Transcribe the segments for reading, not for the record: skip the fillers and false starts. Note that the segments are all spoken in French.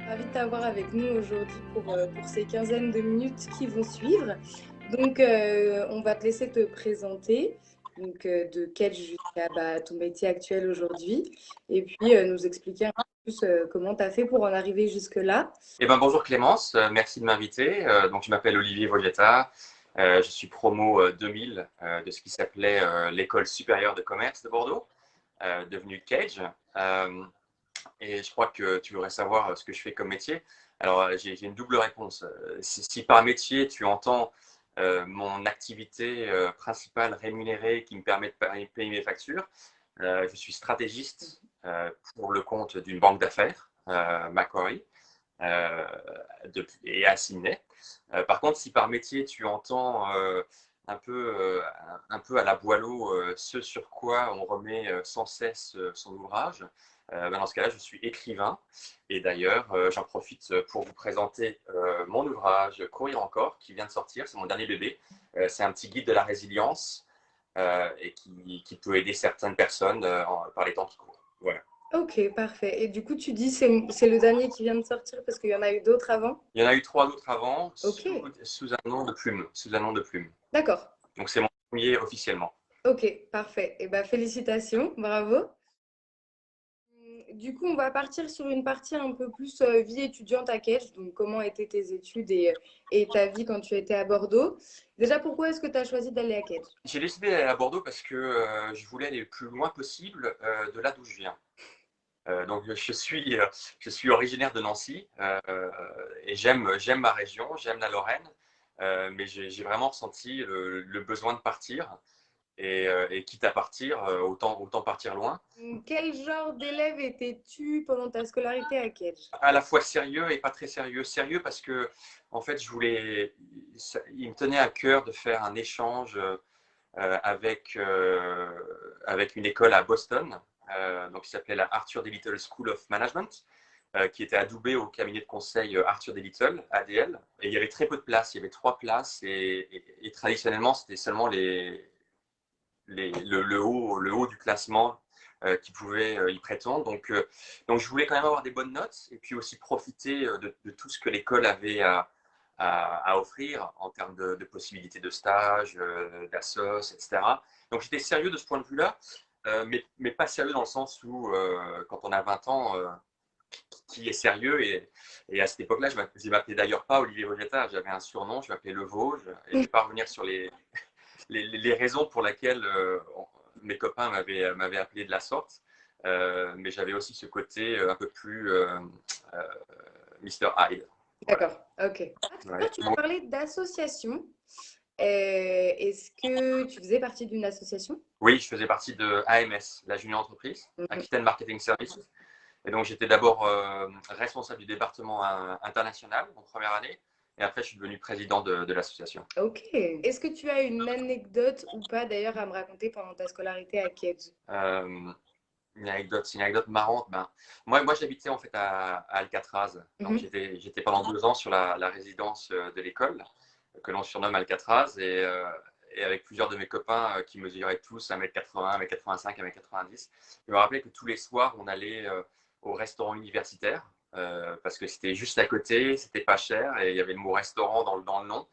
Ravi de t'avoir avec nous aujourd'hui pour ces quinzaines de minutes qui vont suivre. Donc, on va te laisser te présenter, donc de quel jusqu'à ton métier actuel aujourd'hui, et puis nous expliquer un peu plus comment tu as fait pour en arriver jusque-là. Bonjour Clémence, merci de m'inviter. Donc je m'appelle Olivier Vogetta, je suis promo 2000 de ce qui s'appelait l'École supérieure de commerce de Bordeaux, devenue Cage. Et je crois que tu voudrais savoir ce que je fais comme métier. Alors j'ai une double réponse. Si par métier tu entends mon activité principale rémunérée qui me permet de payer mes factures, je suis stratégiste pour le compte d'une banque d'affaires, Macquarie, euh, et à Sydney. Par contre, si par métier tu entends un peu, un peu à la Boileau ce sur quoi on remet sans cesse son ouvrage, dans ce cas-là, je suis écrivain. Et d'ailleurs, j'en profite pour vous présenter mon ouvrage Courir encore, qui vient de sortir. C'est mon dernier bébé. C'est un petit guide de la résilience et qui peut aider certaines personnes par les temps qui courent. Voilà. Ok, parfait. Et du coup, tu dis c'est le dernier qui vient de sortir parce qu'il y en a eu d'autres avant? Il y en a eu trois autres avant, Ok, sous un nom de plume. Sous un nom de plume. d'accord. Donc c'est mon premier officiellement. Ok, parfait. Et félicitations, bravo. Du coup, on va partir sur une partie un peu plus vie étudiante à Cage. Donc, comment étaient tes études et ta vie quand tu étais à Bordeaux? Déjà, pourquoi est-ce que tu as choisi d'aller à Cage? J'ai décidé d'aller à Bordeaux parce que je voulais aller le plus loin possible de là d'où je viens. Donc je suis originaire de Nancy et j'aime ma région, j'aime la Lorraine, mais j'ai vraiment ressenti le besoin de partir et quitte à partir, autant partir loin. Quel genre d'élève étais-tu pendant ta scolarité à Cage? À la fois sérieux et pas très sérieux. Sérieux parce que en fait il me tenait à cœur de faire un échange avec une école à Boston, donc qui s'appelait la Arthur D. Little School of Management, qui était adoubée au cabinet de conseil Arthur D. Little, ADL. Et il y avait très peu de places, il y avait 3 places, et traditionnellement, c'était seulement le haut du classement qui pouvait y prétendre. Donc je voulais quand même avoir des bonnes notes, et puis aussi profiter de tout ce que l'école avait à offrir en termes de possibilités de stage, d'assos, etc. Donc j'étais sérieux de ce point de vue-là, mais pas sérieux dans le sens où, quand on a 20 ans, qui est sérieux. Et à cette époque-là, je ne m'appelais d'ailleurs pas Olivier Vogetta, j'avais un surnom, je m'appelais Le Vosges. Et je ne vais pas revenir sur les raisons pour lesquelles mes copains m'avaient appelé de la sorte. Mais j'avais aussi ce côté un peu plus Mr. Hyde. Voilà. D'accord, ok. Tout à Ouais. l'heure, tu m'as parlé d'association. Est-ce que tu faisais partie d'une association? Oui, je faisais partie de AMS, la Junior Entreprise, Mhm. Aquitaine Marketing Services. Et donc, j'étais d'abord responsable du département international en première année. Et après, je suis devenu président de l'association. Ok. Est-ce que tu as une anecdote ou pas d'ailleurs à me raconter pendant ta scolarité à Cage? Euh, c'est une anecdote marrante. Moi j'habitais en fait à Alcatraz. Donc, Mhm. j'étais pendant 2 ans sur la résidence de l'école, que l'on surnomme Alcatraz. Et avec plusieurs de mes copains qui mesuraient tous 1m80, 1m85, 1m90, je me rappelais que tous les soirs, on allait au restaurant universitaire parce que c'était juste à côté, c'était pas cher et il y avait le mot restaurant dans le nom.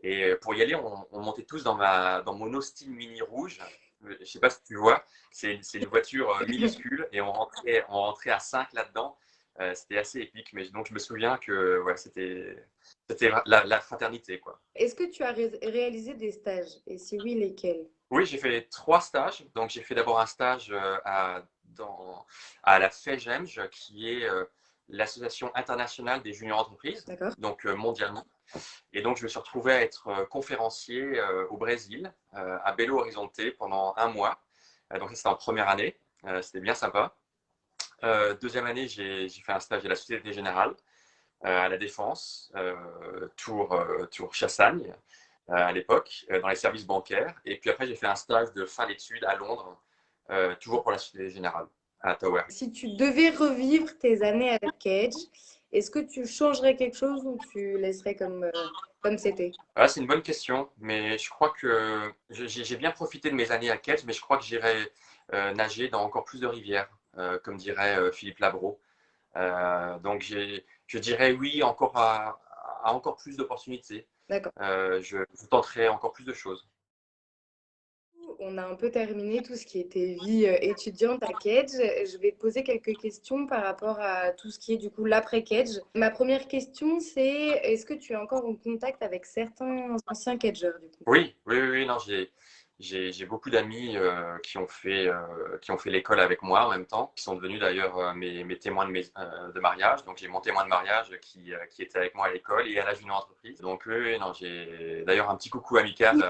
Et pour y aller, on montait tous dans mon Austin Mini rouge. Je sais pas si tu vois, c'est une voiture minuscule et on rentrait à 5 là-dedans. C'était assez épique, mais donc je me souviens que ouais, c'était la fraternité, quoi. Est-ce que tu as réalisé des stages? Et si oui, lesquels? Oui, j'ai fait 3 stages. Donc, j'ai fait d'abord un stage à la FEGEMJ, qui est l'Association internationale des juniors entreprises, D'accord. donc mondialement. Et donc, je me suis retrouvé à être conférencier au Brésil, à Belo Horizonte, pendant un mois. Donc, ça, c'était en première année. C'était bien sympa. Deuxième année, j'ai fait un stage à la Société Générale, à la Défense, Tour Chassagne, à l'époque, dans les services bancaires. Et puis après, j'ai fait un stage de fin d'études à Londres, toujours pour la Société Générale, à Tower. Si tu devais revivre tes années avec Cage, est-ce que tu changerais quelque chose ou tu laisserais comme c'était? Ah, c'est une bonne question, mais je crois que j'ai bien profité de mes années à Kedge, mais je crois que j'irai nager dans encore plus de rivières, comme dirait Philippe Labro. Donc, je dirais oui encore à encore plus d'opportunités. D'accord. Je tenterai encore plus de choses. On a un peu terminé tout ce qui était vie étudiante à Kedge. Je vais te poser quelques questions par rapport à tout ce qui est du coup l'après Kedge. Ma première question, c'est est-ce que tu es encore en contact avec certains anciens Kedgers du coup? Oui, oui, oui, oui, non, j'ai beaucoup d'amis qui ont fait l'école avec moi en même temps, qui sont devenus d'ailleurs mes témoins de mariage. Donc j'ai mon témoin de mariage qui était avec moi à l'école et à la junior entreprise. Donc oui, non, j'ai d'ailleurs un petit coucou amical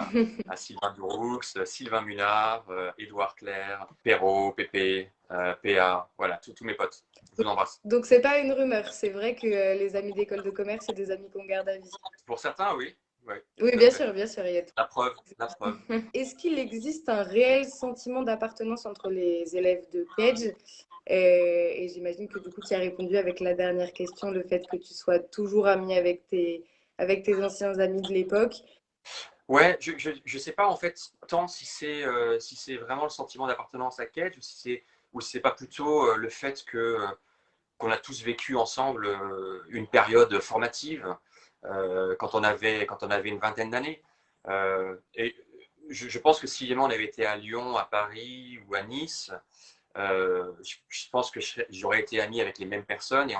à Sylvain Duroux, Sylvain Munard, Édouard Claire, Perrault, Pépé, PA, voilà, tous mes potes. Je vous embrasse. Donc c'est pas une rumeur, c'est vrai que les amis d'école de commerce, c'est des amis qu'on garde à vie. Pour certains, oui, oui, Oui, tout à fait. bien sûr, il y a tout. La preuve, la preuve. Est-ce qu'il existe un réel sentiment d'appartenance entre les élèves de Kedge? Et j'imagine que du coup, tu as répondu avec la dernière question, le fait que tu sois toujours ami avec tes anciens amis de l'époque. Ouais, je sais pas en fait tant si c'est vraiment le sentiment d'appartenance à Cage ou si c'est pas plutôt le fait que qu'on a tous vécu ensemble une période formative quand on avait une vingtaine d'années. Et je pense que si jamais on avait été à Lyon, à Paris ou à Nice, je pense que j'aurais été ami avec les mêmes personnes et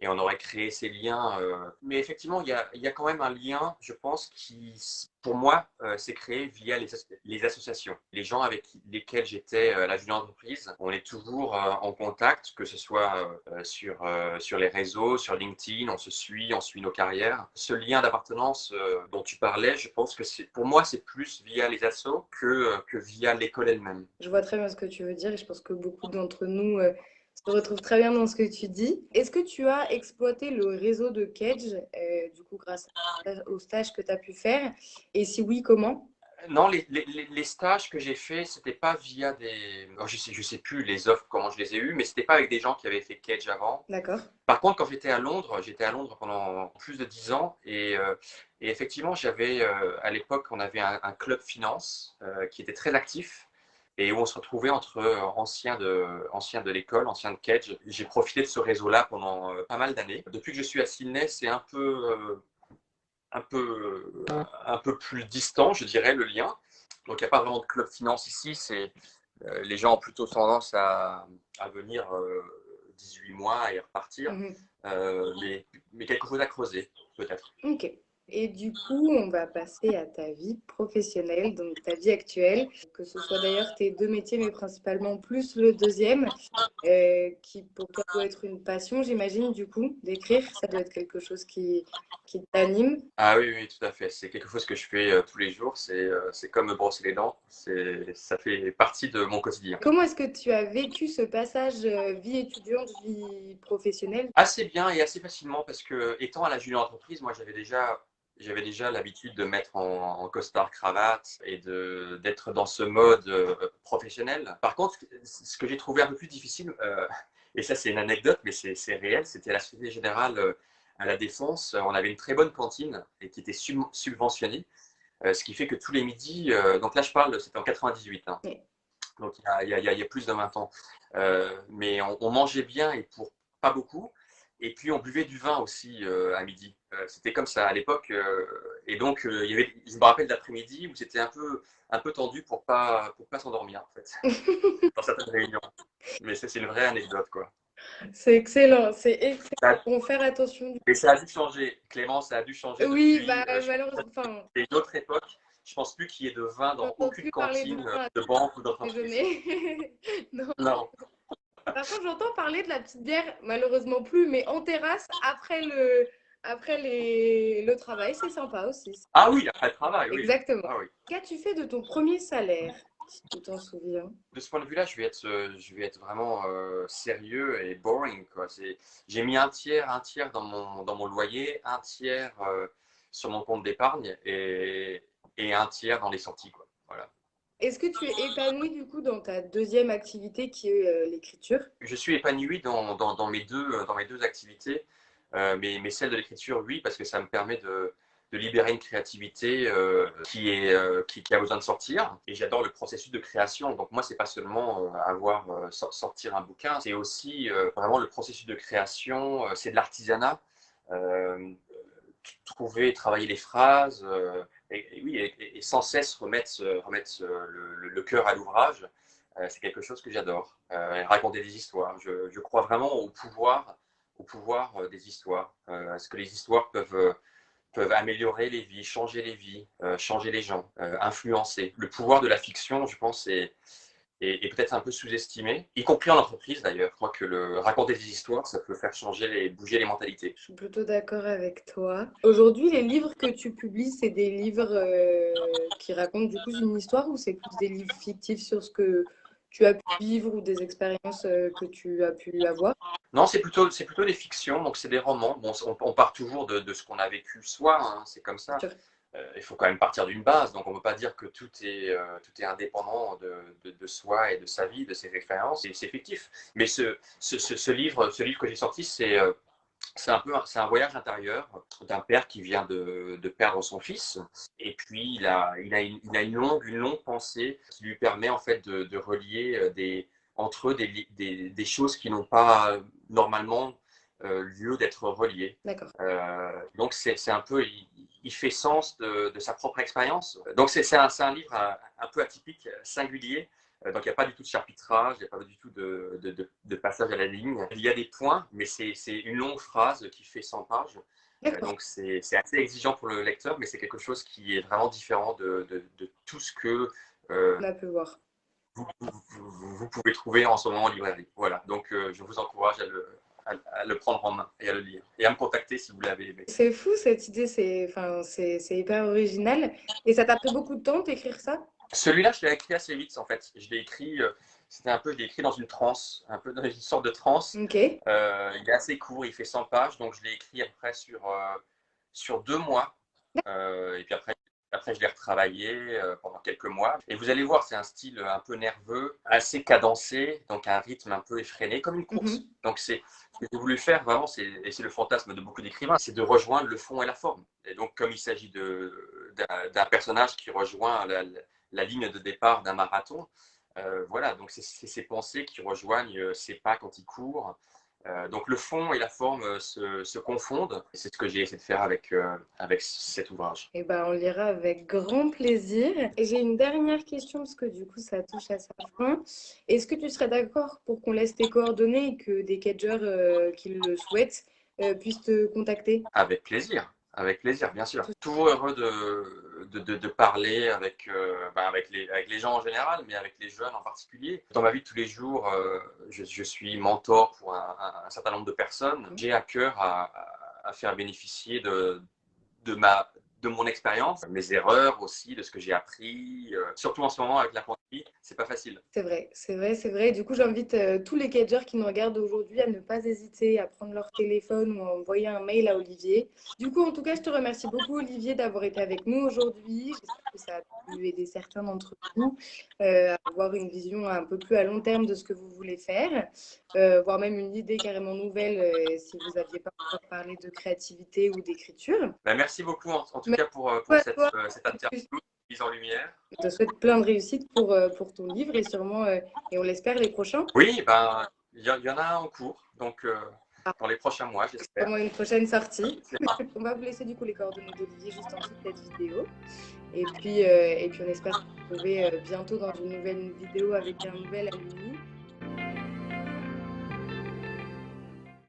on aurait créé ces liens. Mais effectivement, il y a quand même un lien, je pense, qui, pour moi, s'est créé via les associations. Les gens avec lesquels j'étais à la junior entreprise, on est toujours en contact, que ce soit sur les réseaux, sur LinkedIn, on suit nos carrières. Ce lien d'appartenance dont tu parlais, je pense que pour moi, c'est plus via les assos que via l'école elle-même. Je vois très bien ce que tu veux dire et je pense que beaucoup d'entre nous se retrouvent très bien dans ce que tu dis. Est-ce que tu as exploité le réseau de Kedge, du coup, grâce au stage que tu as pu faire? Et si oui, comment? Non, les stages que j'ai faits, c'était pas via oh, je sais plus les offres, comment je les ai eues, mais c'était pas avec des gens qui avaient fait Cage avant. D'accord. Par contre, quand j'étais à Londres pendant plus de 10 ans et effectivement, à l'époque, on avait un club finance qui était très actif et où on se retrouvait entre anciens de l'école, anciens de Cage. J'ai profité de ce réseau-là pendant pas mal d'années. Depuis que je suis à Sydney, c'est un peu plus distant, je dirais, le lien. Donc, il n'y a pas vraiment de club finance ici. Les gens ont plutôt tendance à venir 18 mois et repartir. Mhm. Mais quelque chose à creuser, peut-être. Ok. Et du coup, on va passer à ta vie professionnelle, donc ta vie actuelle, que ce soit d'ailleurs tes deux métiers, mais principalement plus le deuxième, qui pour toi doit être une passion, j'imagine, du coup, d'écrire. Ça doit être quelque chose qui t'anime. Ah oui, oui, tout à fait. C'est quelque chose que je fais tous les jours. C'est comme me brosser les dents. Ça fait partie de mon quotidien. Comment est-ce que tu as vécu ce passage vie étudiante, vie professionnelle? Assez bien et assez facilement parce que, étant à la junior entreprise, moi, j'avais déjà l'habitude de mettre en costard cravate et d'être dans ce mode professionnel. Par contre, ce que j'ai trouvé un peu plus difficile, et ça c'est une anecdote, mais c'est réel, c'était à la Société Générale à la Défense. On avait une très bonne cantine et qui était subventionnée, ce qui fait que tous les midis, donc là je parle, c'était en 98, hein, Oui. donc il y a plus de 20 ans. Mais on mangeait bien et pour pas beaucoup. Et puis on buvait du vin aussi à midi. C'était comme ça à l'époque. Et donc je me rappelle d'après-midi où c'était un peu tendu pour pas s'endormir en fait, dans certaines réunions. Mais c'est une vraie anecdote quoi. C'est excellent, c'est excellent. Ça, Bon, faire attention. et ça a dû changer. Clément, ça a dû changer Oui, depuis. bah Je pense malheureusement, enfin, que c'est une autre époque. Je pense plus qu'il y ait de vin dans j'entends aucune plus parler de cantine vin à de banque ou d'entreprise. déjeuner. Non. Non. Par contre, j'entends parler de la petite bière, malheureusement plus, mais en terrasse après le travail, c'est sympa aussi. Ah oui, après le travail, oui. Exactement. Ah oui. Qu'as-tu fait de ton premier salaire, si tu t'en souviens? De ce point de vue-là, je vais être vraiment sérieux et boring, quoi. J'ai mis un tiers dans mon loyer, un tiers sur mon compte d'épargne et un tiers dans les sorties, quoi. Voilà. Est-ce que tu es épanoui du coup dans ta deuxième activité qui est l'écriture? Je suis épanoui dans mes deux activités, mais celle de l'écriture, oui, parce que ça me permet de libérer une créativité qui a besoin de sortir. Et j'adore le processus de création. Donc moi, c'est pas seulement sortir un bouquin, c'est aussi vraiment le processus de création, c'est de l'artisanat. Trouver, travailler les phrases, oui, et sans cesse remettre le cœur à l'ouvrage. C'est quelque chose que j'adore. Raconter des histoires. Je crois vraiment au pouvoir des histoires. Est-ce que les histoires peuvent améliorer les vies, changer les vies, changer les gens, influencer. Le pouvoir de la fiction, je pense, est peut-être un peu sous-estimé, y compris en entreprise d'ailleurs. Je crois que raconter des histoires, ça peut faire bouger les mentalités. Je suis plutôt d'accord avec toi. Aujourd'hui, les livres que tu publies, c'est des livres qui racontent du coup une histoire ou c'est plus des livres fictifs sur ce que tu as pu vivre ou des expériences que tu as pu avoir? Non, c'est plutôt des fictions, donc c'est des romans. Bon, on part toujours de ce qu'on a vécu soi, hein, c'est comme ça. Il faut quand même partir d'une base, donc on ne peut pas dire que tout est indépendant de soi et de sa vie, de ses expériences, et c'est fictif. Mais ce livre que j'ai sorti, c'est un voyage intérieur d'un père qui vient de perdre son fils, et puis il a une longue pensée qui lui permet en fait de relier entre eux des choses qui n'ont pas normalement lieu d'être reliées. D'accord. Donc c'est un peu, il fait sens de sa propre expérience. Donc c'est un livre un peu atypique, singulier. Donc il n'y a pas du tout de chapitrage, il n'y a pas du tout de passage à la ligne. Il y a des points, mais c'est une longue phrase qui fait 100 pages. Donc c'est assez exigeant pour le lecteur, mais c'est quelque chose qui est vraiment différent de tout ce que on a pu voir. Vous pouvez trouver en ce moment en librairie. Voilà, donc je vous encourage à le prendre en main et à le lire. Et à me contacter si vous l'avez aimé. C'est fou cette idée, c'est hyper original. Et ça t'a pris beaucoup de temps d'écrire ça? Celui-là, je l'ai écrit assez vite en fait. Je l'ai écrit, je l'ai écrit dans une transe, un peu dans une sorte de transe. Ok. Il est assez court, il fait 100 pages, donc je l'ai écrit après sur 2 mois. Et puis après, je l'ai retravaillé pendant quelques mois. Et vous allez voir, c'est un style un peu nerveux, assez cadencé, donc un rythme un peu effréné, comme une course. Donc ce que j'ai voulu faire vraiment, et c'est le fantasme de beaucoup d'écrivains, c'est de rejoindre le fond et la forme. Et donc comme il s'agit d'un personnage qui rejoint la ligne de départ d'un marathon, voilà, donc c'est ces pensées qui rejoignent ses pas quand il court. Donc le fond et la forme se confondent. C'est ce que j'ai essayé de faire avec cet ouvrage. Eh ben, on lira avec grand plaisir. Et j'ai une dernière question parce que du coup, ça touche à sa fin. Est-ce que tu serais d'accord pour qu'on laisse tes coordonnées et que des catcheurs qui le souhaitent puissent te contacter? Avec plaisir, bien sûr. Toujours heureux de parler avec les gens en général, mais avec les jeunes en particulier. Dans ma vie de tous les jours, je suis mentor pour un certain nombre de personnes. J'ai à cœur à faire bénéficier de mon expérience, mes erreurs aussi, de ce que j'ai appris. Surtout en ce moment avec la pandémie, c'est pas facile. C'est vrai, c'est vrai, c'est vrai. Du coup, j'invite tous les catcheurs qui nous regardent aujourd'hui à ne pas hésiter à prendre leur téléphone ou à envoyer un mail à Olivier. Du coup, en tout cas, je te remercie beaucoup, Olivier, d'avoir été avec nous aujourd'hui. J'espère que ça a pu aider certains d'entre vous à avoir une vision un peu plus à long terme de ce que vous voulez faire, voire même une idée carrément nouvelle si vous n'aviez pas encore parlé de créativité ou d'écriture. Ben, merci beaucoup en tout cas pour cette interview mise en lumière. Je te souhaite plein de réussite pour ton livre et sûrement, et on l'espère, les prochains. Oui, ben, il y en a un en cours, donc dans les prochains mois, j'espère. Sûrement une prochaine sortie. On va vous laisser du coup les coordonnées d'Olivier juste en dessous de cette vidéo. Et puis on espère se retrouver bientôt dans une nouvelle vidéo avec un nouvel alumni.